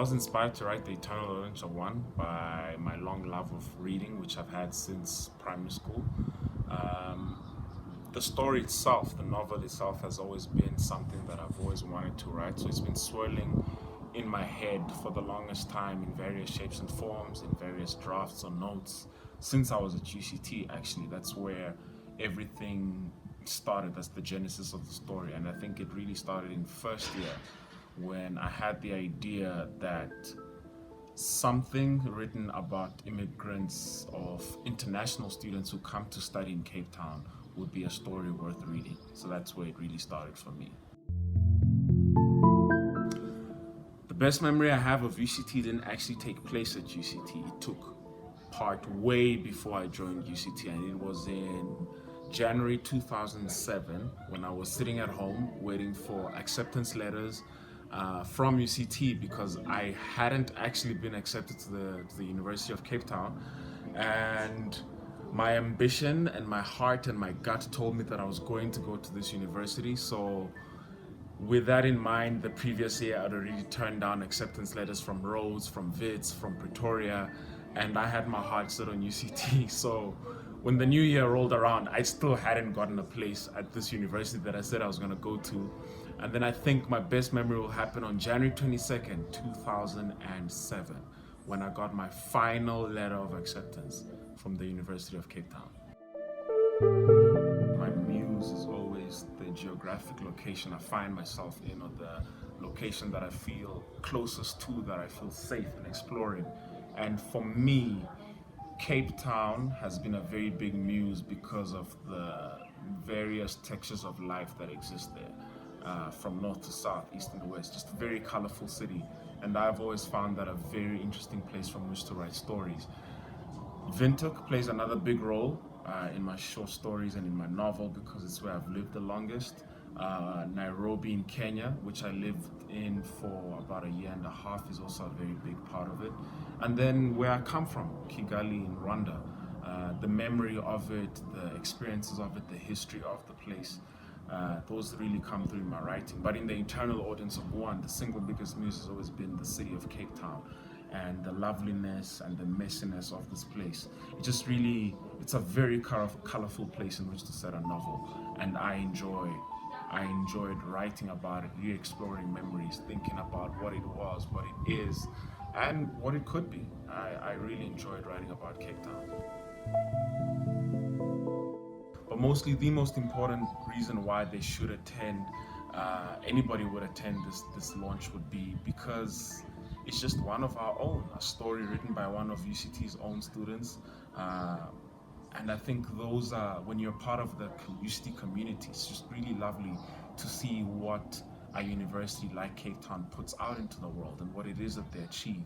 was inspired to write The Eternal Orange of One by my long love of reading, which I've had since primary school. The story itself, the novel itself, has always been something that I've always wanted to write. So it's been swirling in my head for the longest time in various shapes and forms, in various drafts or notes, since I was at UCT. Actually, that's where everything started. That's the genesis of the story. And I think it really started in first year when I had the idea that something written about immigrants of international students who come to study in Cape Town would be a story worth reading. So that's where it really started for me. The best memory I have of UCT didn't actually take place at UCT. It took part way before I joined UCT, and it was in January 2007 when I was sitting at home waiting for acceptance letters from UCT, because I hadn't actually been accepted to the University of Cape Town, and my ambition and my heart and my gut told me that I was going to go to this university. So with that in mind, the previous year I'd already turned down acceptance letters from Rhodes, from Wits, from Pretoria, and I had my heart set on UCT. So when the new year rolled around, I still hadn't gotten a place at this university that I said I was going to go to. And then I think my best memory will happen on January 22nd, 2007, when I got my final letter of acceptance from the University of Cape Town. My muse is always the geographic location I find myself in, or the location that I feel closest to, that I feel safe in exploring. And for me, Cape Town has been a very big muse because of the various textures of life that exist there, from north to south, east and west. Just a very colorful city, and I've always found that a very interesting place from which to write stories. Windhoek plays another big role in my short stories and in my novel because it's where I've lived the longest. Nairobi in Kenya, which I lived in for about a year and a half, is also a very big part of it. And then where I come from, Kigali in Rwanda, the memory of it, the experiences of it, the history of the place, those really come through in my writing. But in the internal audience of one, the single biggest muse has always been the city of Cape Town and the loveliness and the messiness of this place. It's a very colorful place in which to set a novel, and I enjoyed writing about it, re-exploring memories, thinking about what it was, what it is, and what it could be. I really enjoyed writing about Cape Town. But mostly, the most important reason why they should attend, anybody would attend this launch, would be because it's just one of our own, a story written by one of UCT's own students. And I think those are, when you're part of the UCT community, it's just really lovely to see what a university like Cape Town puts out into the world and what it is that they achieve.